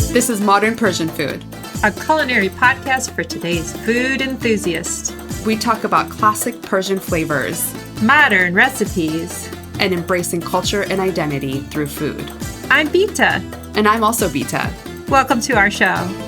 This is Modern Persian Food, a culinary podcast for today's food enthusiast. We talk about classic Persian flavors, modern recipes, and embracing culture and identity through food. I'm Bita. And I'm also Bita. Welcome to our show.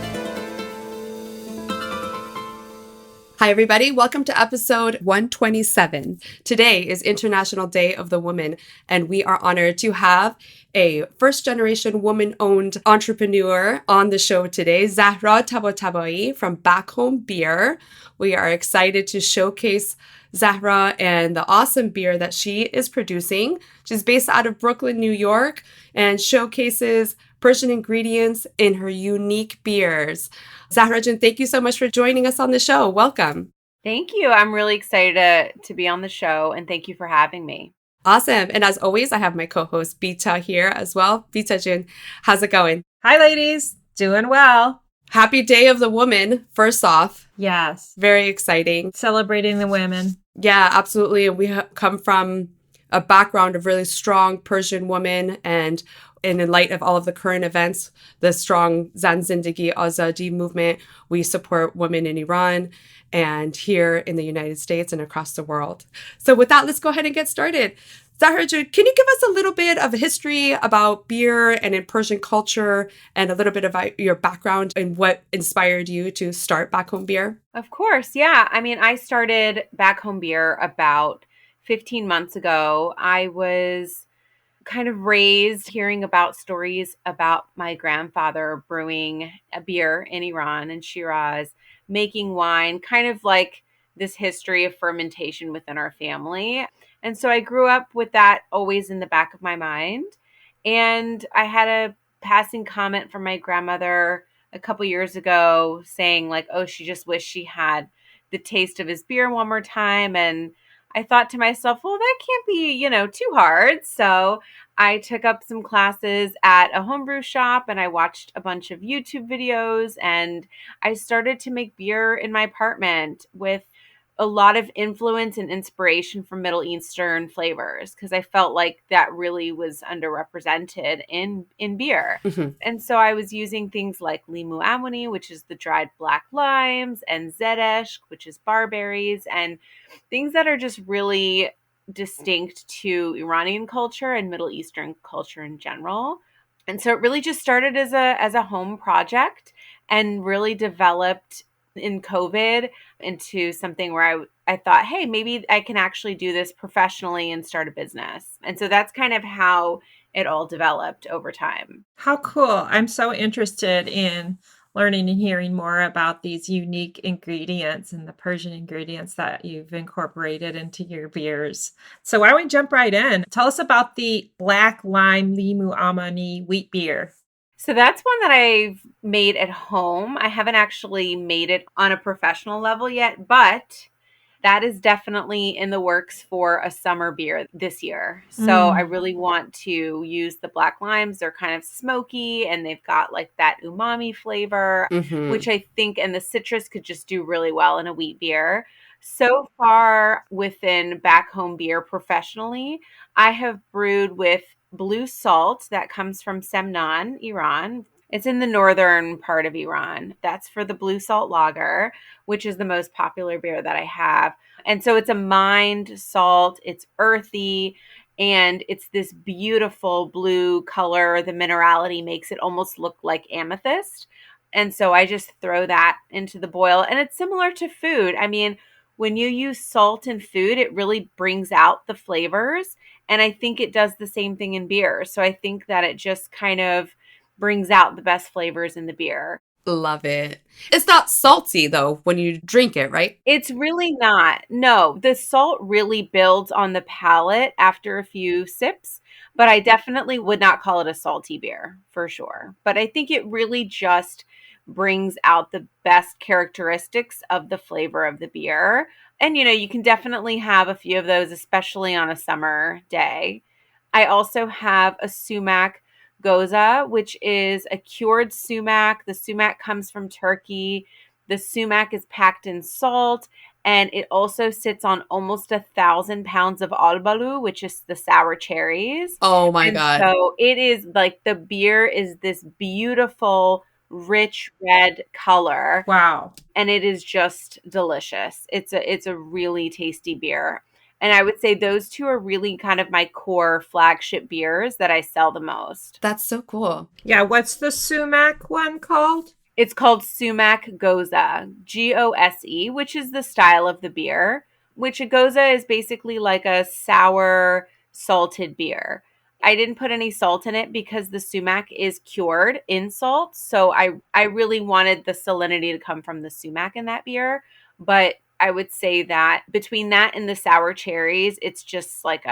Hi, everybody. Welcome to episode 127. Today is International Day of the Woman, and we are honored to have a first-generation woman-owned entrepreneur on the show today, Zahra Tabatabai from Back Home Beer. We are excited to showcase Zahra and the awesome beer that she is producing. She's based out of Brooklyn, New York, and showcases Persian ingredients in her unique beers. Zahra, thank you so much for joining us on the show. Welcome. Thank you. I'm really excited to be on the show, and thank you for having me. Awesome. And as always, I have my co-host Bita here as well. Bita, how's it going? Hi, ladies. Doing well. Happy Day of the Woman, first off. Yes. Very exciting. Celebrating the women. Yeah, absolutely. And we come from a background of really strong Persian women, and in light of all of the current events, the strong Zan Zendeghi Azadi movement, we support women in Iran and here in the United States and across the world. So with that, let's go ahead and get started. Zahra, can you give us a little bit of history about beer and in Persian culture and a little bit about your background and what inspired you to start Back Home Beer? Of course, yeah. I started Back Home Beer about 15 months ago. I was kind of raised hearing about stories about my grandfather brewing a beer in Iran and Shiraz, making wine, kind of like this history of fermentation within our family. And so I grew up with that always in the back of my mind. And I had a passing comment from my grandmother a couple years ago saying like, oh, she just wished she had the taste of his beer one more time. And I thought to myself, well, that can't be, too hard. So I took up some classes at a homebrew shop and I watched a bunch of YouTube videos and I started to make beer in my apartment with a lot of influence and inspiration from Middle Eastern flavors because I felt like that really was underrepresented in beer. Mm-hmm. And so I was using things like limu amoni, which is the dried black limes, and zedeshk, which is barberries, and things that are just really distinct to Iranian culture and Middle Eastern culture in general. And so it really just started as a home project and really developed in COVID into something where I thought, hey, maybe I can actually do this professionally and start a business. And so that's kind of how it all developed over time. How cool. I'm so interested in learning and hearing more about these unique ingredients and the Persian ingredients that you've incorporated into your beers. So why don't we jump right in? Tell us about the Black Lime Limu Amani wheat beer. So that's one that I've made at home. I haven't actually made it on a professional level yet, but that is definitely in the works for a summer beer this year. So I really want to use the black limes. They're kind of smoky and they've got like that umami flavor, which I think, and the citrus could just do really well in a wheat beer. So far within Back Home Beer professionally, I have brewed with blue salt that comes from Semnan, Iran. It's in the northern part of Iran. That's for the blue salt lager, which is the most popular beer that I have. And so it's a mined salt, it's earthy, and it's this beautiful blue color. The minerality makes it almost look like amethyst. And so I just throw that into the boil. And it's similar to food. When you use salt in food, it really brings out the flavors. And I think it does the same thing in beer. So I think that it just kind of brings out the best flavors in the beer. Love it. It's not salty, though, when you drink it, right? It's really not. No, the salt really builds on the palate after a few sips. But I definitely would not call it a salty beer, for sure. But I think it really just brings out the best characteristics of the flavor of the beer. And, you can definitely have a few of those, especially on a summer day. I also have a sumac goza, which is a cured sumac. The sumac comes from Turkey. The sumac is packed in salt, and it also sits on almost 1,000 pounds of albalu, which is the sour cherries. Oh my God. So it is like the beer is this beautiful rich red color. Wow. And it is just delicious. It's a really tasty beer. And I would say those two are really kind of my core flagship beers that I sell the most. That's so cool. Yeah, what's the sumac one called? It's called Sumac Goza, Gose, which is the style of the beer, which a Goza is basically like a sour, salted beer. I didn't put any salt in it because the sumac is cured in salt. So I really wanted the salinity to come from the sumac in that beer. But I would say that between that and the sour cherries, it's just like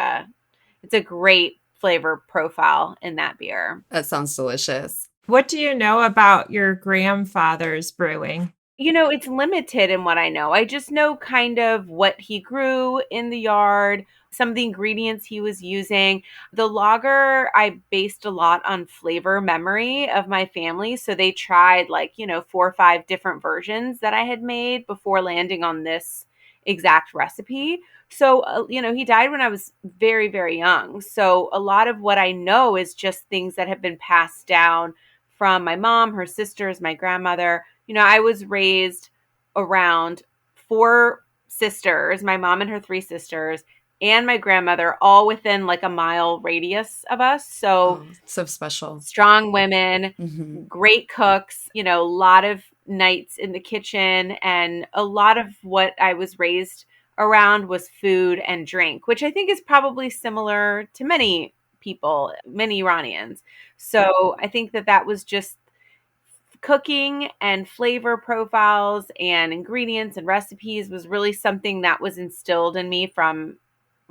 it's a great flavor profile in that beer. That sounds delicious. What do you know about your grandfather's brewing? It's limited in what I know. I just know kind of what he grew in the yard, some of the ingredients he was using. The lager, I based a lot on flavor memory of my family. So they tried 4 or 5 different versions that I had made before landing on this exact recipe. So, he died when I was very, very young. So a lot of what I know is just things that have been passed down from my mom, her sisters, my grandmother. I was raised around 4 sisters, my mom and her 3 sisters, and my grandmother, all within like a mile radius of us. So, so special. Strong women, great cooks, a lot of nights in the kitchen. And a lot of what I was raised around was food and drink, which I think is probably similar to many people, many Iranians. So I think that was just cooking and flavor profiles and ingredients and recipes was really something that was instilled in me from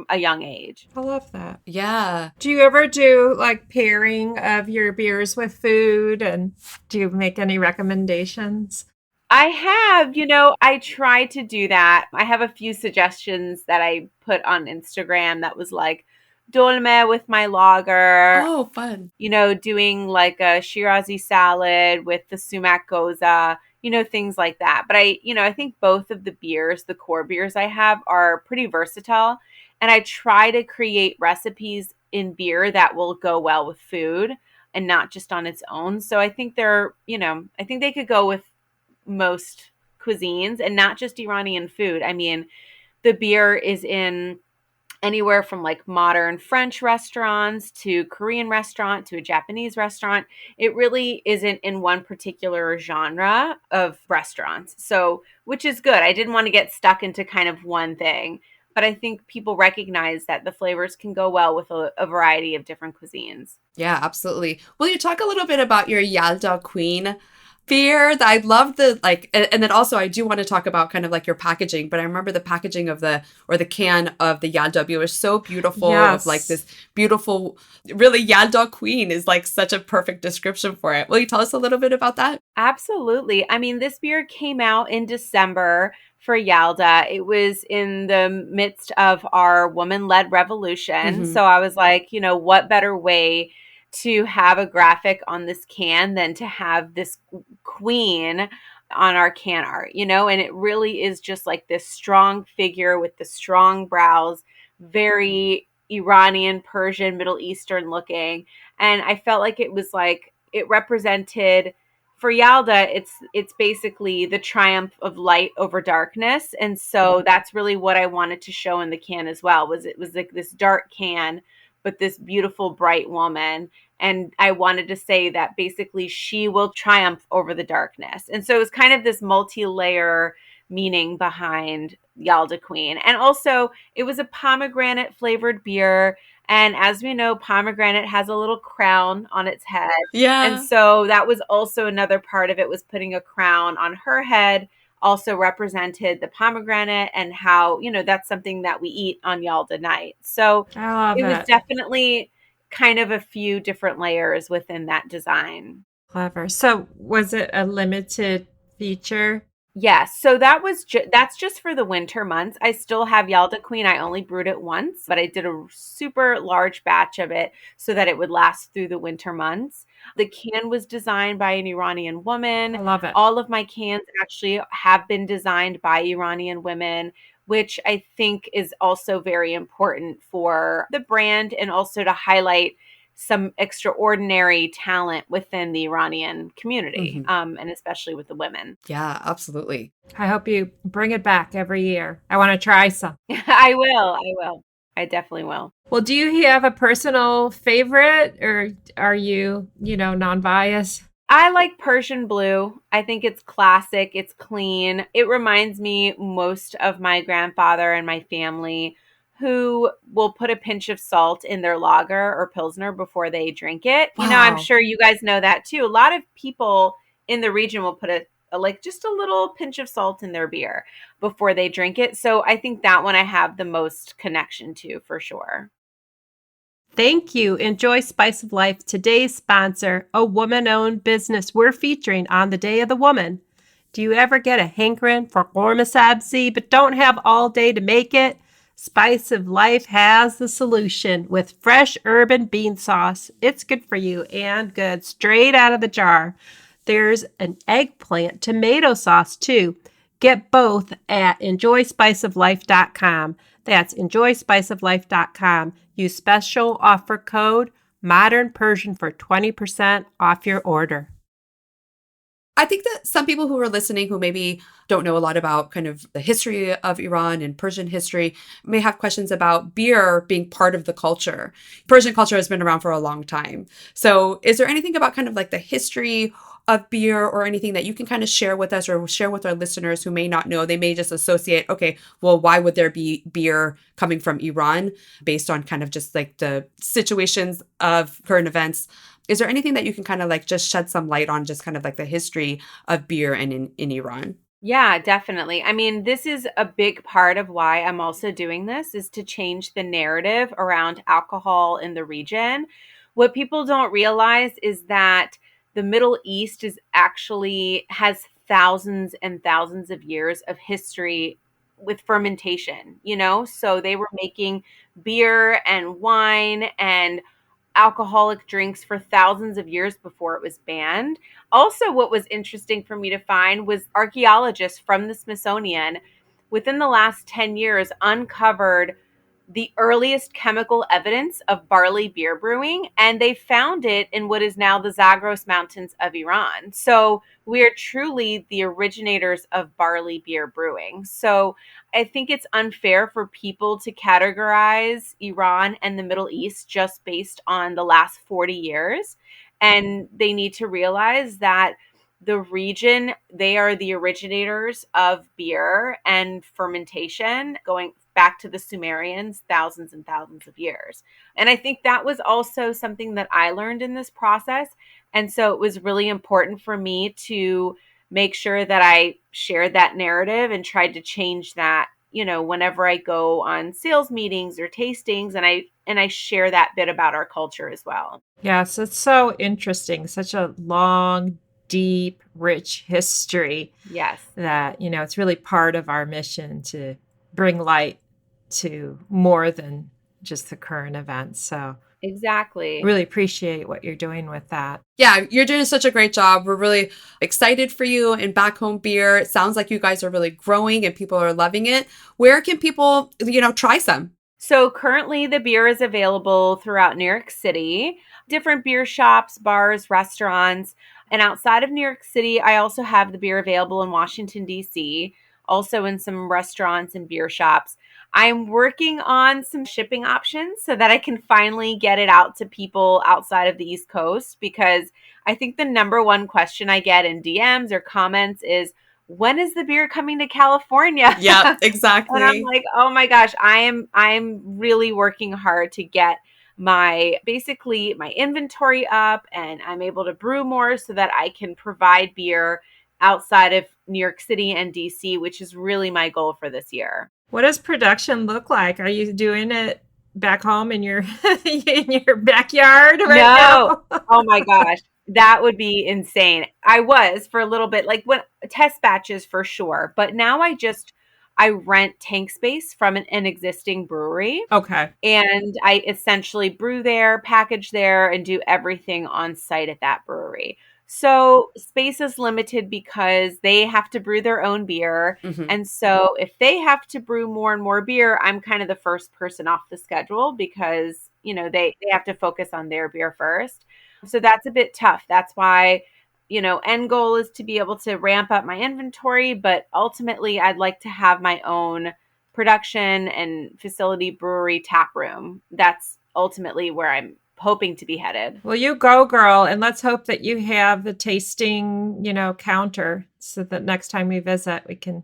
a young age. I love that. Yeah. Do you ever do like pairing of your beers with food, and do you make any recommendations? I have, I try to do that. I have a few suggestions that I put on Instagram that was like dolme with my lager. Oh, fun. Doing like a Shirazi salad with the sumac goza, things like that. But I think both of the beers, the core beers I have, are pretty versatile. And I try to create recipes in beer that will go well with food and not just on its own. So I think I think they could go with most cuisines and not just Iranian food. I mean, the beer is in anywhere from like modern French restaurants to Korean restaurant to a Japanese restaurant. It really isn't in one particular genre of restaurants. So, which is good. I didn't want to get stuck into kind of one thing, but I think people recognize that the flavors can go well with a variety of different cuisines. Yeah, absolutely. Will you talk a little bit about your Yalda Queen beer? I love and then also I do want to talk about kind of like your packaging, but I remember the packaging of the can of the Yalda beer was so beautiful. Yes. Of like this beautiful, really Yalda Queen is like such a perfect description for it. Will you tell us a little bit about that? Absolutely. I mean, this beer came out in December for Yalda. It was in the midst of our woman-led revolution. So I was like, what better way to have a graphic on this can than to have this queen on our can art, and it really is just like this strong figure with the strong brows, very Iranian, Persian, Middle Eastern looking. And I felt like it was like, it represented, for Yalda, it's basically the triumph of light over darkness. And so that's really what I wanted to show in the can as well, it was like this dark can, but this beautiful, bright woman. And I wanted to say that basically she will triumph over the darkness. And so it was kind of this multi-layer meaning behind Yalda Queen. And also it was a pomegranate flavored beer. And as we know, pomegranate has a little crown on its head. Yeah. And so that was also another part of it, was putting a crown on her head, also represented the pomegranate and how, that's something that we eat on Yalda night. So it was definitely kind of a few different layers within that design. Clever. So was it a limited feature? Yes. So that's just for the winter months. I still have Yalda Queen. I only brewed it once, but I did a super large batch of it so that it would last through the winter months. The can was designed by an Iranian woman. I love it. All of my cans actually have been designed by Iranian women, which I think is also very important for the brand and also to highlight some extraordinary talent within the Iranian community, and especially with the women. Yeah, absolutely. I hope you bring it back every year. I want to try some. I will. I will. I definitely will. Well, do you have a personal favorite, or are you, non-biased? I like Persian Blue. I think it's classic. It's clean. It reminds me most of my grandfather and my family, who will put a pinch of salt in their lager or pilsner before they drink it. I'm Wow. sure you guys know that too. A lot of people in the region will put just a little pinch of salt in their beer before they drink it. So I think that one I have the most connection to for sure. Thank you. Enjoy Spice of Life, today's sponsor, a woman-owned business we're featuring on the Day of the Woman. Do you ever get a hankering for ghormeh sabzi but don't have all day to make it? Spice of Life has the solution with fresh herb and bean sauce. It's good for you and good straight out of the jar. There's an eggplant tomato sauce too. Get both at enjoyspiceoflife.com. That's enjoyspiceoflife.com. Use special offer code Modern Persian for 20% off your order. I think that some people who are listening who maybe don't know a lot about kind of the history of Iran and Persian history may have questions about beer being part of the culture. Persian culture has been around for a long time. So is there anything about kind of like the history of beer or anything that you can kind of share with us or share with our listeners who may not know? They may just associate, okay, well, why would there be beer coming from Iran based on kind of just like the situations of current events? Is there anything that you can kind of like just shed some light on just kind of like the history of beer and in Iran? Yeah, definitely. I mean, this is a big part of why I'm also doing this, is to change the narrative around alcohol in the region. What people don't realize is that the Middle East has thousands and thousands of years of history with fermentation, So they were making beer and wine and alcoholic drinks for thousands of years before it was banned. Also, what was interesting for me to find was archaeologists from the Smithsonian within the last 10 years uncovered the earliest chemical evidence of barley beer brewing, and they found it in what is now the Zagros Mountains of Iran. So we are truly the originators of barley beer brewing. So I think it's unfair for people to categorize Iran and the Middle East just based on the last 40 years. And they need to realize that the region, they are the originators of beer and fermentation going back to the Sumerians thousands and thousands of years. And I think that was also something that I learned in this process. And so it was really important for me to make sure that I shared that narrative and tried to change that, whenever I go on sales meetings or tastings, and I share that bit about our culture as well. Yes, it's so interesting. Such a long, deep, rich history. Yes. That, it's really part of our mission to bring light to more than just the current events. So exactly. Really appreciate what you're doing with that. Yeah, you're doing such a great job. We're really excited for you in Back Home Beer. It sounds like you guys are really growing and people are loving it. Where can people, try some? So currently the beer is available throughout New York City, different beer shops, bars, restaurants. And outside of New York City, I also have the beer available in Washington, D.C., also in some restaurants and beer shops. I'm working on some shipping options so that I can finally get it out to people outside of the East Coast, because I think the number one question I get in DMs or comments is, when is the beer coming to California? Yeah, exactly. And I'm like, oh my gosh, I'm really working hard to get my inventory up, and I'm able to brew more so that I can provide beer outside of New York City and DC, which is really my goal for this year. What does production look like? Are you doing it back home in your in your backyard right now? Oh my gosh, that would be insane. I was for a little bit, like when test batches for sure, but now I rent tank space from an existing brewery. Okay. And I essentially brew there, package there, and do everything on site at that brewery. So space is limited because they have to brew their own beer. Mm-hmm. And so if they have to brew more and more beer, I'm kind of the first person off the schedule because they have to focus on their beer first. So that's a bit tough. That's why, end goal is to be able to ramp up my inventory, but ultimately I'd like to have my own production and facility, brewery, tap room. That's ultimately where I'm hoping to be headed. Well, you go, girl, and let's hope that you have the tasting, counter, so that next time we visit, we can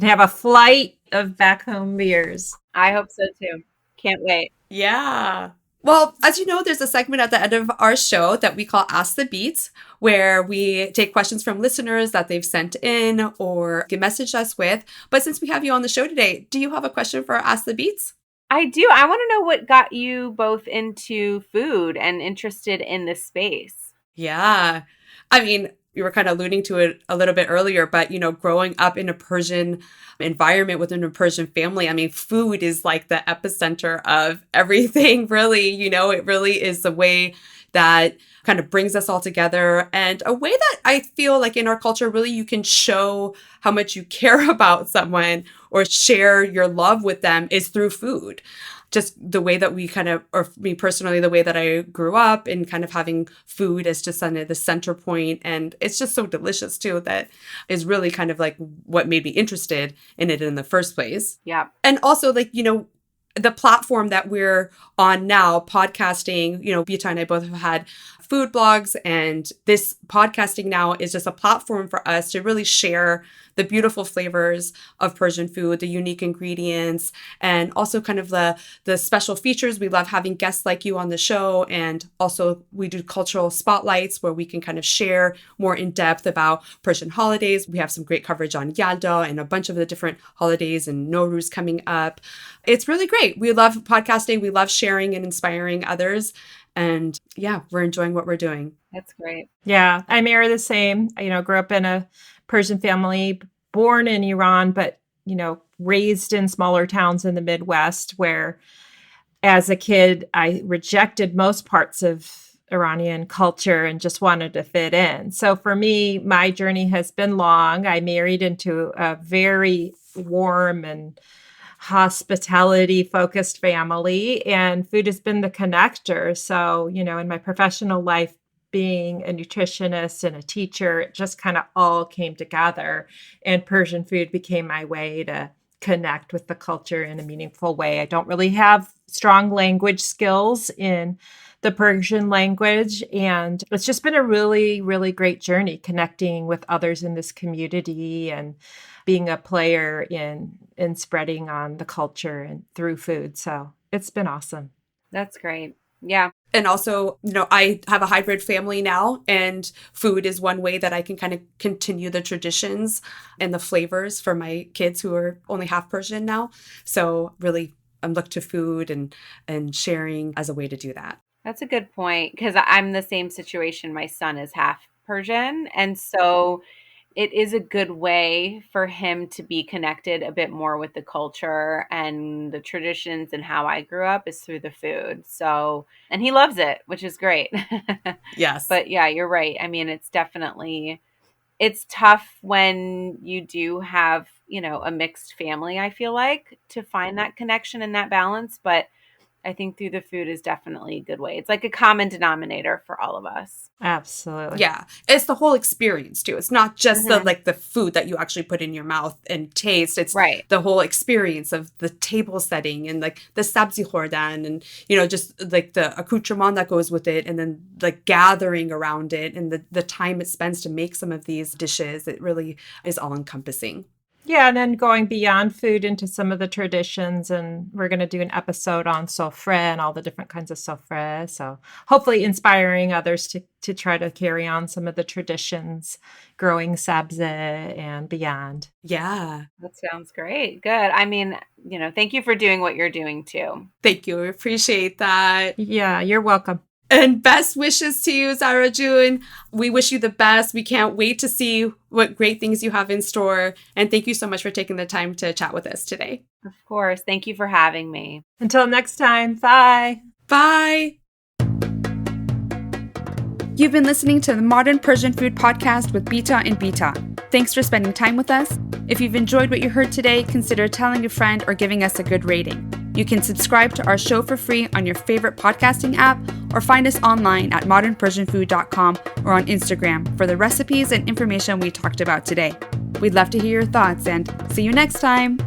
have a flight of back home beers. I hope so too. Can't wait. Yeah. Well, as you know, there's a segment at the end of our show that we call Ask the Beats, where we take questions from listeners that they've sent in or messaged us with. But since we have you on the show today, do you have a question for Ask the Beats? I do. I want to know what got you both into food and interested in this space. Yeah. I mean, you were kind of alluding to it a little bit earlier, but, growing up in a Persian environment within a Persian family, I mean, food is like the epicenter of everything, really. It really is the way that kind of brings us all together, and a way that I feel like in our culture, really, you can show how much you care about someone or share your love with them is through food. Just the way that we kind of, or me personally, the way that I grew up and kind of having food as just kind of the center point. And it's just so delicious too, that is really kind of like what made me interested in it in the first place. Yeah. And also the platform that we're on now, podcasting, Beata and I both have had food blogs, and this podcasting now is just a platform for us to really share the beautiful flavors of Persian food, the unique ingredients, and also kind of the special features. We love having guests like you on the show. And also we do cultural spotlights where we can kind of share more in depth about Persian holidays. We have some great coverage on Yalda and a bunch of the different holidays and Nowruz coming up. It's really great. We love podcasting. We love sharing and inspiring others. And yeah, we're enjoying what we're doing. That's great. Yeah, I marry the same. Grew up in a Persian family, born in Iran, but, raised in smaller towns in the Midwest, where as a kid, I rejected most parts of Iranian culture and just wanted to fit in. So for me, my journey has been long. I married into a very warm and hospitality focused family, and food has been the connector. So, in my professional life, being a nutritionist and a teacher, it just kind of all came together, and Persian food became my way to connect with the culture in a meaningful way. I don't really have strong language skills in the Persian language, and it's just been a really, really great journey connecting with others in this community and being a player in spreading on the culture and through food. So it's been awesome. That's great. Yeah. And also, I have a hybrid family now, and food is one way that I can kind of continue the traditions and the flavors for my kids who are only half Persian now. So really, I look to food and sharing as a way to do that. That's a good point, because I'm the same situation. My son is half Persian. And so it is a good way for him to be connected a bit more with the culture and the traditions, and how I grew up is through the food. So, and he loves it, which is great. Yes. But yeah, you're right. I mean, it's tough when you do have, a mixed family, I feel like, to find that connection and that balance. But I think through the food is definitely a good way. It's like a common denominator for all of us. Absolutely. Yeah. It's the whole experience too. It's not just the food that you actually put in your mouth and taste. It's the whole experience of the table setting and like the sabzi khordan and, just like the accoutrement that goes with it, and then like gathering around it and the time it spends to make some of these dishes. It really is all encompassing. Yeah, and then going beyond food into some of the traditions, and we're going to do an episode on sofre and all the different kinds of sofre. So hopefully inspiring others to try to carry on some of the traditions, growing sabze and beyond. Yeah. That sounds great. Good. I mean, thank you for doing what you're doing too. Thank you. I appreciate that. Yeah, you're welcome. And best wishes to you, Zahra June. We wish you the best. We can't wait to see what great things you have in store. And thank you so much for taking the time to chat with us today. Of course. Thank you for having me. Until next time. Bye. Bye. You've been listening to the Modern Persian Food Podcast with Beata and Bita. Thanks for spending time with us. If you've enjoyed what you heard today, consider telling a friend or giving us a good rating. You can subscribe to our show for free on your favorite podcasting app or find us online at modernpersianfood.com or on Instagram for the recipes and information we talked about today. We'd love to hear your thoughts and see you next time!